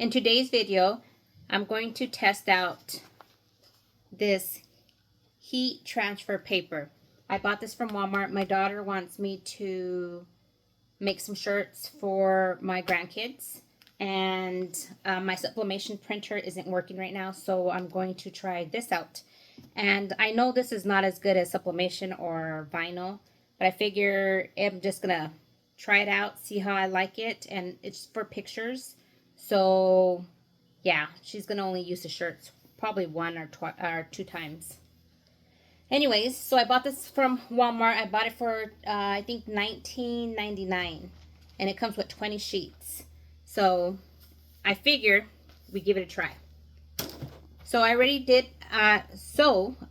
In today's video, I'm going to test out this heat transfer paper. I bought this from Walmart. My daughter wants me to make some shirts for my grandkids, and my sublimation printer isn't working right now, so I'm going to try this out. And I know this is not as good as sublimation or vinyl, but I figure I'm just gonna try it out, see how I like it, and it's for pictures. So yeah, she's gonna only use the shirts probably one or two times. Anyways, so I bought this from Walmart. I bought it for I think $19.99, and it comes with 20 sheets. So I figure we give it a try. So I already did. I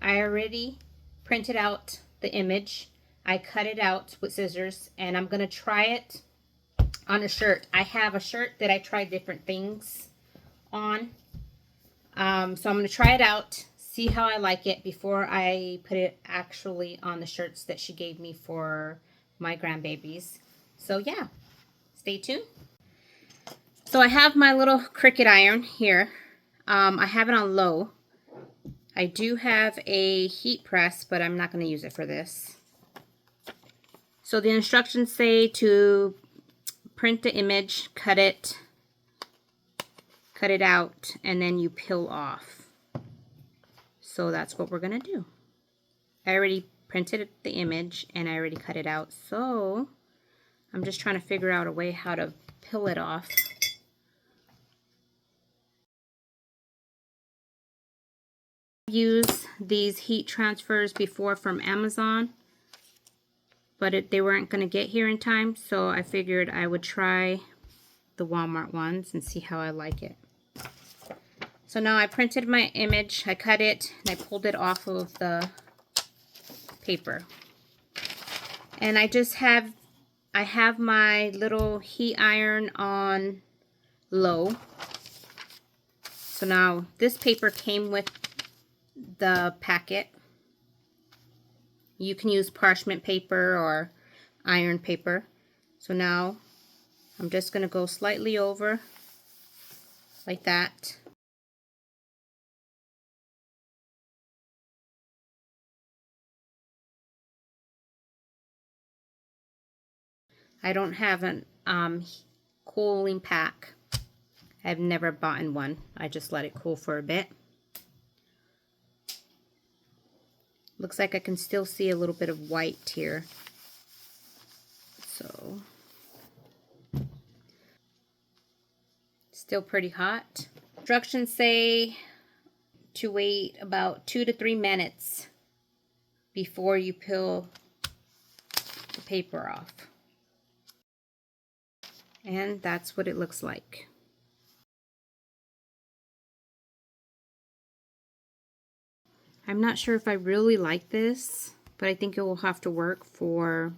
already printed out the image. I cut it out with scissors, and I'm gonna try it on a shirt. I have a shirt that I tried different things on. So I'm gonna try it out, see how I like it before I put it actually on the shirts that she gave me for my grandbabies. So yeah, stay tuned. So I have my little Cricut iron here. I have it on low. I do have a heat press, but I'm not going to use it for this. So the instructions say to print the image, cut it out, and then you peel off. So that's what we're going to do. I already printed the image and I already cut it out. So I'm just trying to figure out a way how to peel it off. Used these heat transfers before from Amazon, but they weren't going to get here in time, so I figured I would try the Walmart ones and see how I like it. So now I printed my image, I cut it, and I pulled it off of the paper. And I have my little heat iron on low. So now this paper came with the packet. You can use parchment paper or iron paper. So now I'm just going to go slightly over like that. I don't have an cooling pack. I've never bought one. I just let it cool for a bit. Looks like I can still see a little bit of white here. So, still pretty hot. Instructions say to wait about 2 to 3 minutes before you peel the paper off. And that's what it looks like. I'm not sure if I really like this, but I think it will have to work for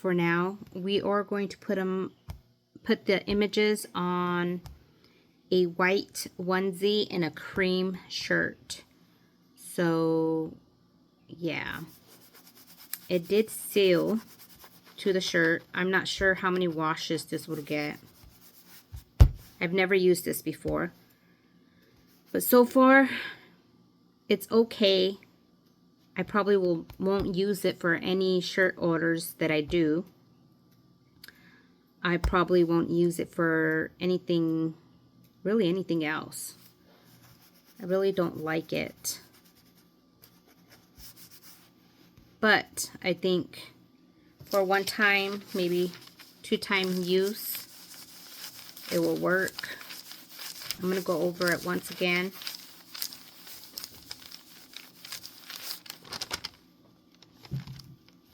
now. We are going to put the images on a white onesie and a cream shirt. So yeah, it did seal to the shirt. I'm not sure how many washes this will get. I've never used this before. But so far, it's okay. I probably won't use it for any shirt orders that I do. I probably won't use it for anything, really anything else. I really don't like it. But I think for one time, maybe 2-time use, it will work. I'm going to go over it once again.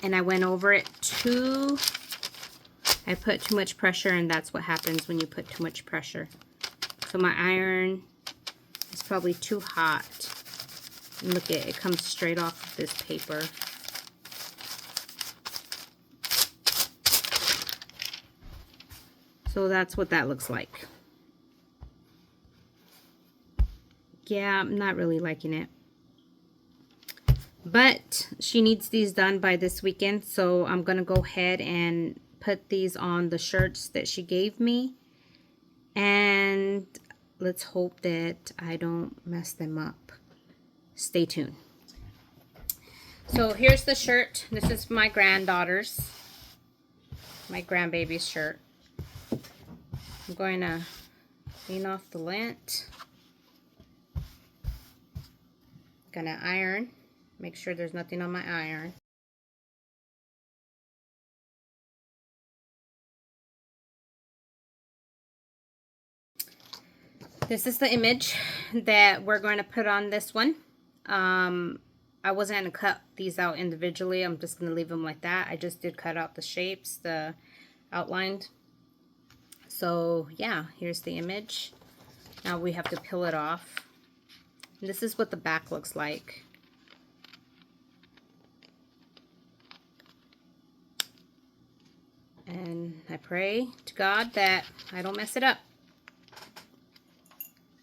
And I went over it I put too much pressure, and that's what happens when you put too much pressure. So my iron is probably too hot. And look at it, it comes straight off of this paper. So that's what that looks like. Yeah, I'm not really liking it. But she needs these done by this weekend, so I'm going to go ahead and put these on the shirts that she gave me, and let's hope that I don't mess them up. Stay tuned. So here's the shirt. This is my granddaughter's, my grandbaby's shirt. I'm going to clean off the lint. Gonna iron. Make sure there's nothing on my iron. This is the image that we're going to put on this one. I wasn't going to cut these out individually. I'm just going to leave them like that. I just did cut out the shapes, the outlined. So yeah, here's the image. Now we have to peel it off. And this is what the back looks like. And I pray to God that I don't mess it up.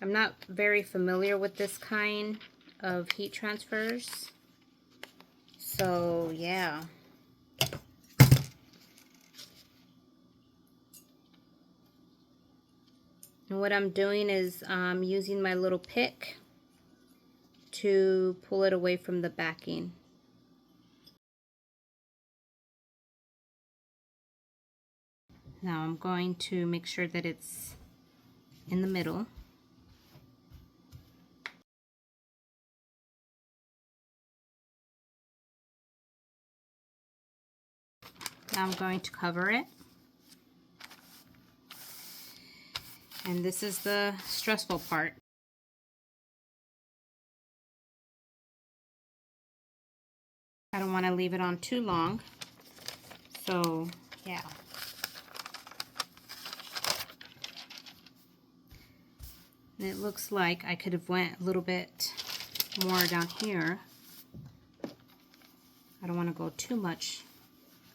I'm not very familiar with this kind of heat transfers. So, yeah. And what I'm doing is using my little pick to pull it away from the backing. Now I'm going to make sure that it's in the middle. Now I'm going to cover it. And this is the stressful part. I don't want to leave it on too long. So, yeah. And it looks like I could have went a little bit more down here. I don't want to go too much,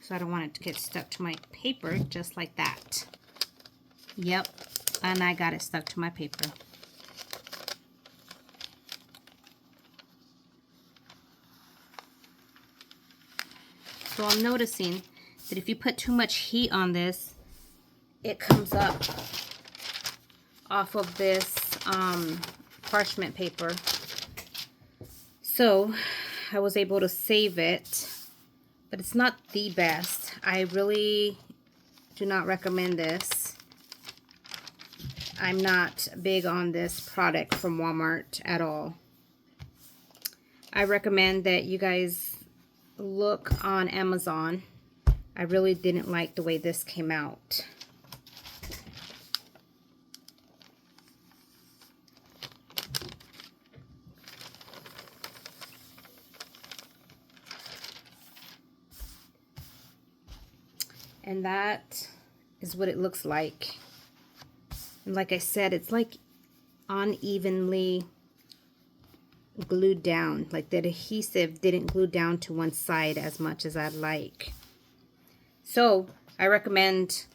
so I don't want it to get stuck to my paper, just like that. Yep, and I got it stuck to my paper. So I'm noticing that if you put too much heat on this, it comes up off of this parchment paper. So I was able to save it, but it's not the best. I really do not recommend this. I'm not big on this product from Walmart at all. I recommend that you guys look on Amazon. I really didn't like the way this came out. And that is what it looks like. And like I said, it's like unevenly glued down. Like the adhesive didn't glue down to one side as much as I'd like. So I recommend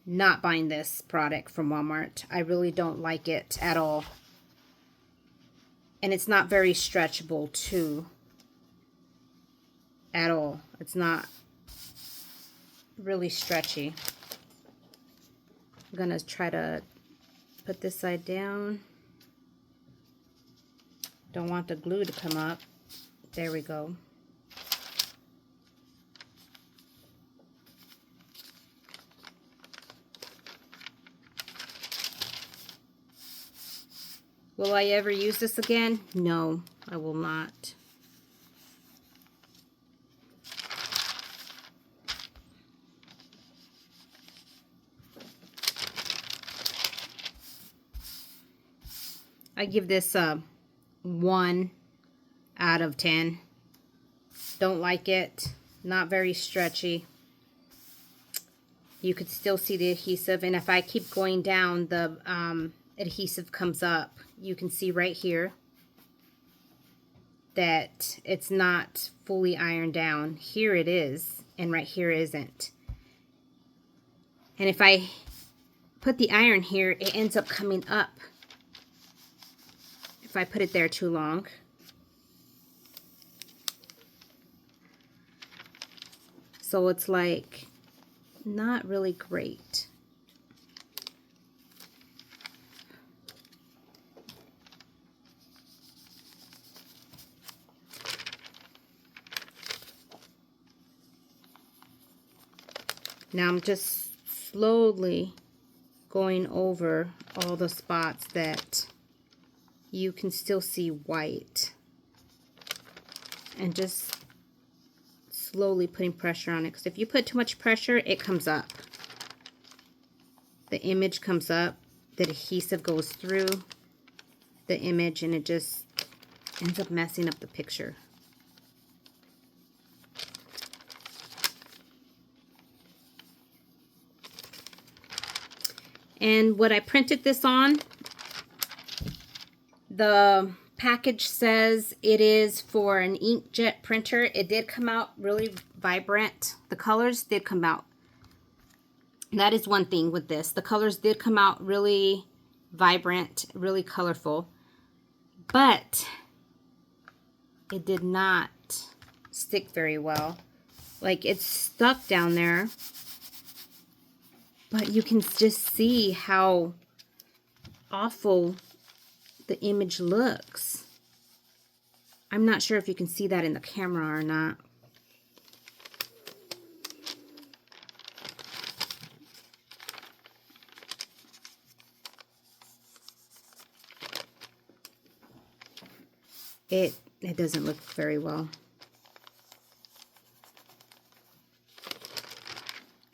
not buying this product from Walmart. I really don't like it at all. And it's not very stretchable too. At all. It's not really stretchy. I'm gonna try to put this side down. Don't want the glue to come up. There we go. Will I ever use this again? No, I will not. I give this a 1 out of 10. Don't like it. Not very stretchy. You could still see the adhesive, and if I keep going down, the adhesive comes up. You can see right here that it's not fully ironed down. Here it is, and right here isn't. And if I put the iron here, it ends up coming up if I put it there too long. So it's like not really great. Now I'm just slowly going over all the spots that you can still see white, and just slowly putting pressure on it, because if you put too much pressure, it comes up. The image comes up, the adhesive goes through the image, and it just ends up messing up the picture. And what I printed this on, the package says it is for an inkjet printer. It did come out really vibrant. The colors did come out. That is one thing with this. The colors did come out really vibrant, really colorful. But it did not stick very well. Like, it's stuck down there. But you can just see how awful the image looks. I'm not sure if you can see that in the camera or not. It doesn't look very well.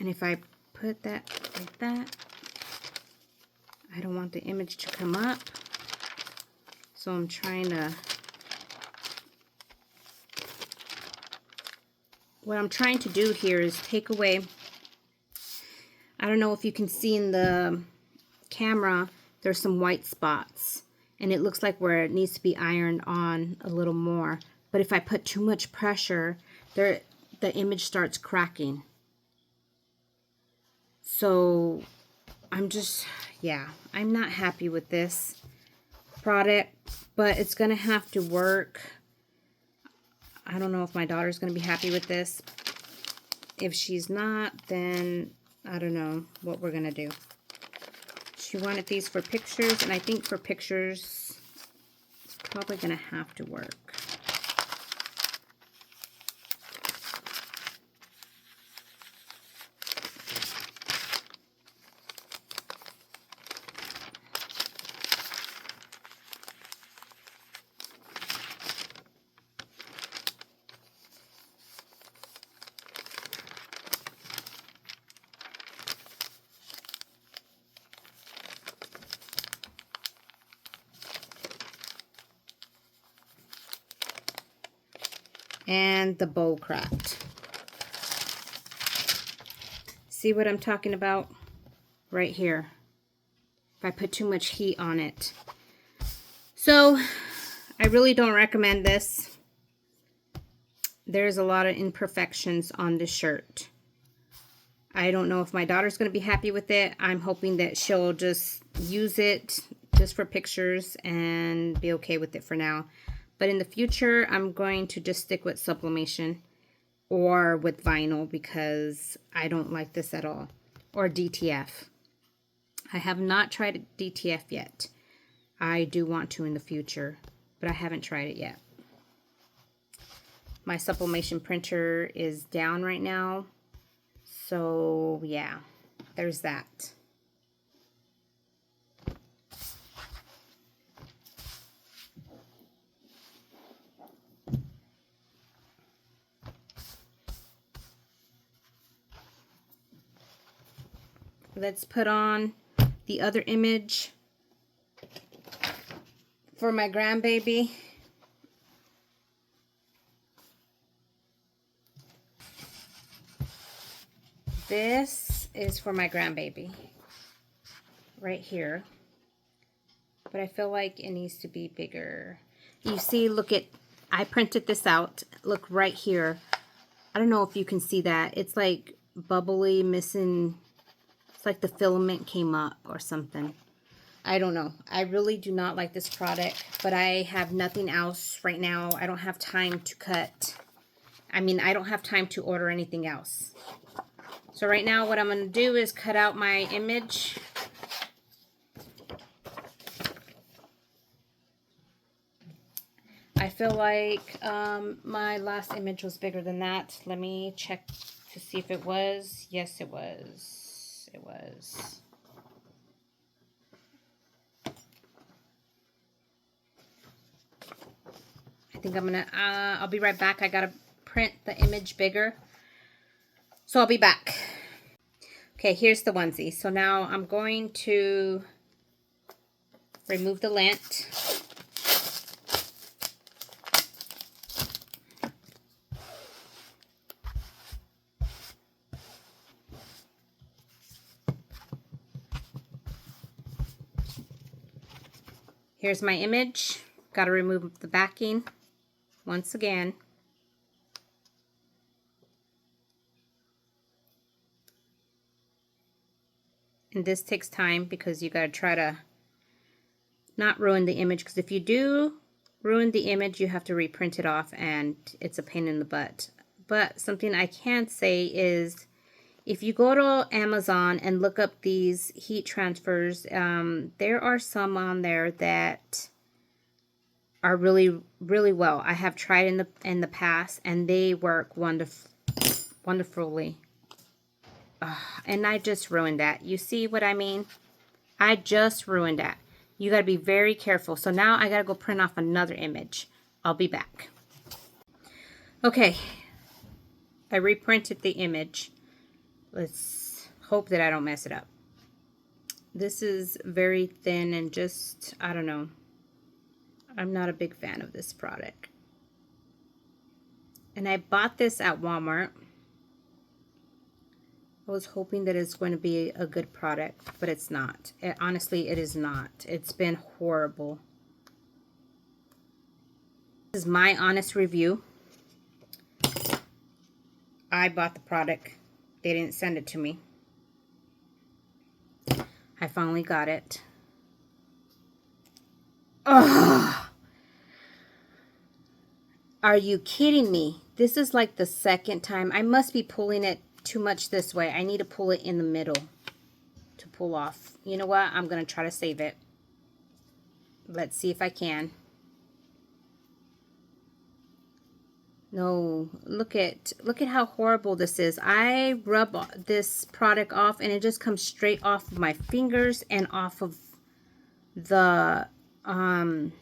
And if I put that like that, I don't want the image to come up. So I'm trying to, what I'm trying to do here is take away, I don't know if you can see in the camera, there's some white spots. And it looks like where it needs to be ironed on a little more. But if I put too much pressure, the image starts cracking. So I'm just, yeah, I'm not happy with this product, but it's going to have to work. I don't know if my daughter's going to be happy with this. If she's not, then I don't know what we're going to do. She wanted these for pictures, and I think for pictures, it's probably going to have to work. And the bowl cracked. See what I'm talking about? Right here. If I put too much heat on it. So, I really don't recommend this. There's a lot of imperfections on this shirt. I don't know if my daughter's going to be happy with it. I'm hoping that she'll just use it just for pictures and be okay with it for now. But in the future, I'm going to just stick with sublimation or with vinyl because I don't like this at all. Or DTF. I have not tried DTF yet. I do want to in the future, but I haven't tried it yet. My sublimation printer is down right now. So, yeah, there's that. Let's put on the other image for my grandbaby. This is for my grandbaby right here, but I feel like it needs to be bigger. You see, look at, I printed this out. Look right here. I don't know if you can see that. It's like bubbly, missing. It's like the filament came up or something. I don't know. I really do not like this product, but I have nothing else right now. I don't have time to cut. I mean, I don't have time to order anything else. So right now what I'm going to do is cut out my image. I feel like my last image was bigger than that. Let me check to see if it was. Yes, it was. It was. I think I'm going to, I'll be right back. I got to print the image bigger. So I'll be back. Okay, here's the onesie. So now I'm going to remove the lint. Here's my image. Got to remove the backing once again. And this takes time because you got to try to not ruin the image, because if you do ruin the image, you have to reprint it off and it's a pain in the butt. But something I can say is, if you go to Amazon and look up these heat transfers, there are some on there that are really, really well. I have tried in the past, and they work wonderfully. And I just ruined that. You see what I mean? I just ruined that. You got to be very careful. So now I got to go print off another image. I'll be back. Okay. I reprinted the image. Let's hope that I don't mess it up. This is very thin and just, I don't know. I'm not a big fan of this product. And I bought this at Walmart. I was hoping that it's going to be a good product, but it's not. Honestly, it is not. It's been horrible. This is my honest review. I bought the product. They didn't send it to me. I finally got it. Ugh. Are you kidding me? This is like the second time. I must be pulling it too much this way. I need to pull it in the middle to pull off. You know what? I'm going to try to save it. Let's see if I can. No, look at how horrible this is. I rub this product off and it just comes straight off of my fingers and off of the off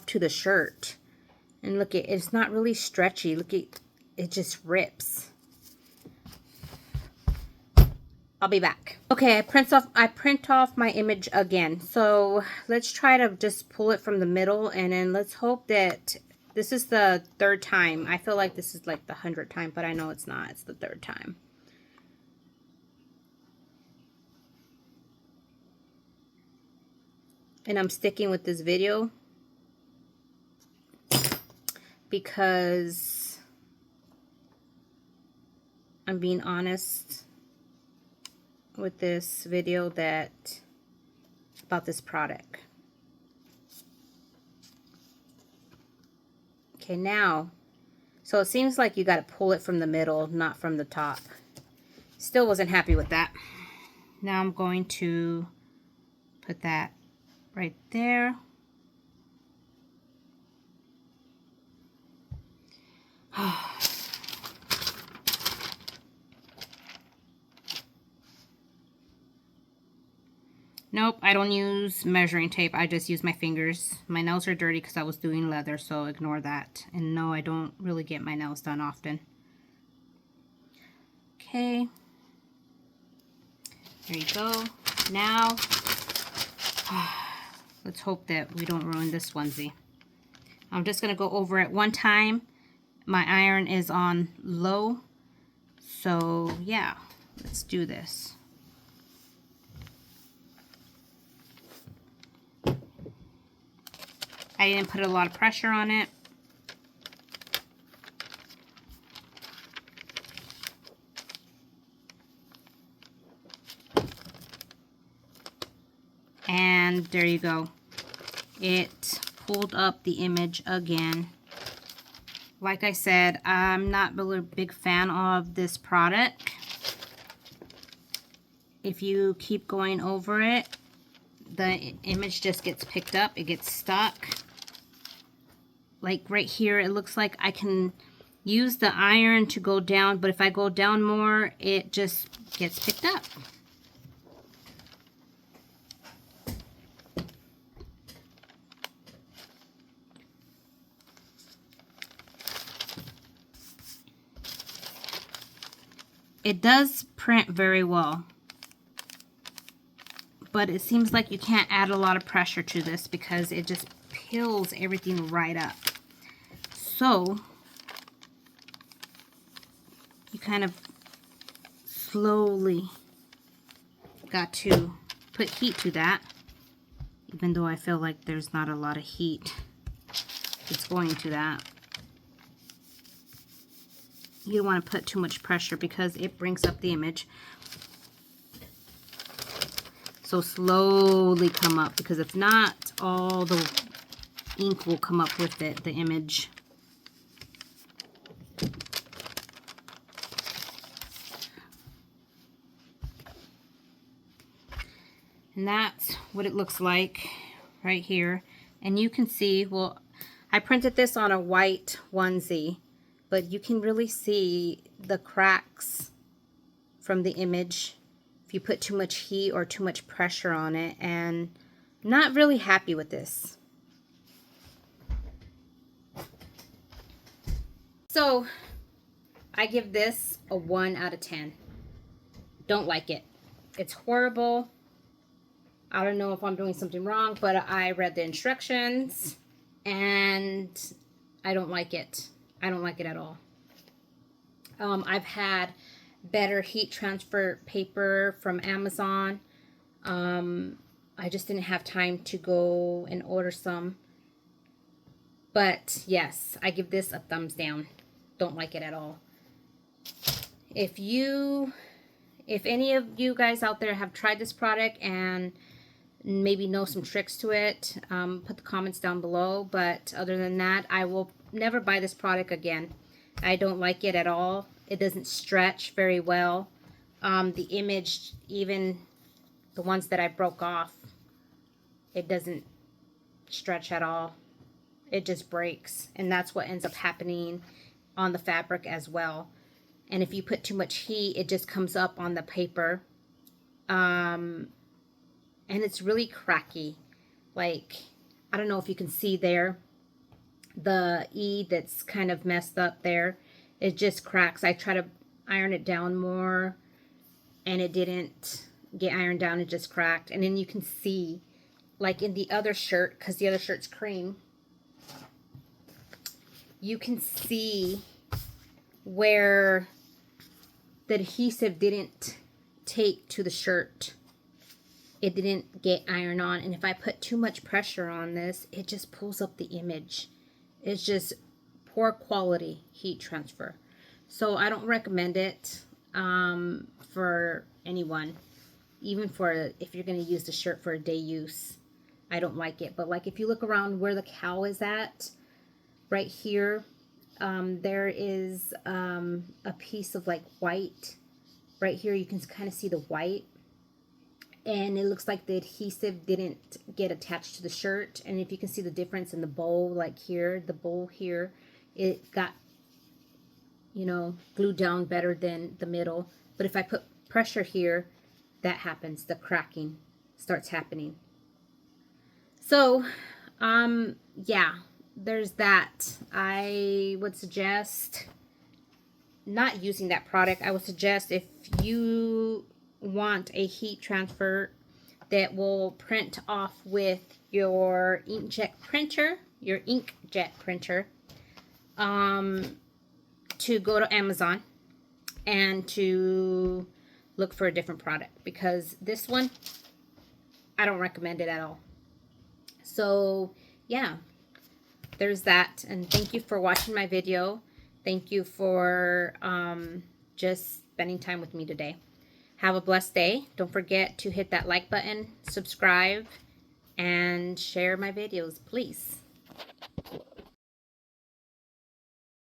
to the shirt. And look, it's not really stretchy. Look at it, just rips. I'll be back. Okay, I print off my image again. So let's try to just pull it from the middle, and then let's hope that this is the third time. I feel like this is like the 100th time, but I know it's not. It's the third time. And I'm sticking with this video because I'm being honest with this video about this product. Okay, now, so it seems like you got to pull it from the middle, not from the top. Still wasn't happy with that. Now I'm going to put that right there. Nope, I don't use measuring tape. I just use my fingers. My nails are dirty because I was doing leather, so ignore that. And no, I don't really get my nails done often. Okay. There you go. Now, let's hope that we don't ruin this onesie. I'm just going to go over it one time. My iron is on low. So, yeah, let's do this. I didn't put a lot of pressure on it. And there you go. It pulled up the image again. like I said, I'm not really a big fan of this product. If you keep going over it, the image just gets picked up. It gets stuck. Like right here, it looks like I can use the iron to go down, but if I go down more, it just gets picked up. It does print very well, but it seems like you can't add a lot of pressure to this because it just peels everything right up. So you kind of slowly got to put heat to that, even though I feel like there's not a lot of heat that's going to that. You don't want to put too much pressure because it brings up the image. So slowly come up, because if not, all the ink will come up with it, the image. And that's what it looks like right here. And you can see, well, I printed this on a white onesie, but you can really see the cracks from the image if you put too much heat or too much pressure on it, and I'm not really happy with this. So I give this a 1 out of 10. Don't like it. It's horrible. I don't know if I'm doing something wrong, but I read the instructions and I don't like it. I don't like it at all. I've had better heat transfer paper from Amazon. I just didn't have time to go and order some. But yes, I give this a thumbs down. Don't like it at all. If any of you guys out there have tried this product and maybe know some tricks to it, put the comments down below. But other than that, I will never buy this product again. I don't like it at all. It doesn't stretch very well. The image, even the ones that I broke off, it doesn't stretch at all. It just breaks, and that's what ends up happening on the fabric as well. And if you put too much heat, it just comes up on the paper. And it's really cracky. Like, I don't know if you can see there, the E that's kind of messed up there. It just cracks. I try to iron it down more, and it didn't get ironed down. It just cracked. And then you can see, like in the other shirt, because the other shirt's cream, you can see where the adhesive didn't take to the shirt. It didn't get ironed on, and if I put too much pressure on this, it just pulls up the image. It's just poor quality heat transfer. So I don't recommend it for anyone, even for if you're going to use the shirt for a day use. I don't like it. But like if you look around where the cowl is at, right here, there is a piece of like white. Right here you can kind of see the white. And it looks like the adhesive didn't get attached to the shirt. And if you can see the difference in the bow, like here, the bow here, it got, you know, glued down better than the middle. But if I put pressure here, that happens. The cracking starts happening. So, yeah, there's that. I would suggest not using that product. I would suggest if you want a heat transfer that will print off with your inkjet printer, to go to Amazon and to look for a different product, because this one, I don't recommend it at all. So yeah, there's that. And thank you for watching my video. Thank you for just spending time with me today. Have a blessed day. Don't forget to hit that like button, subscribe, and share my videos, please.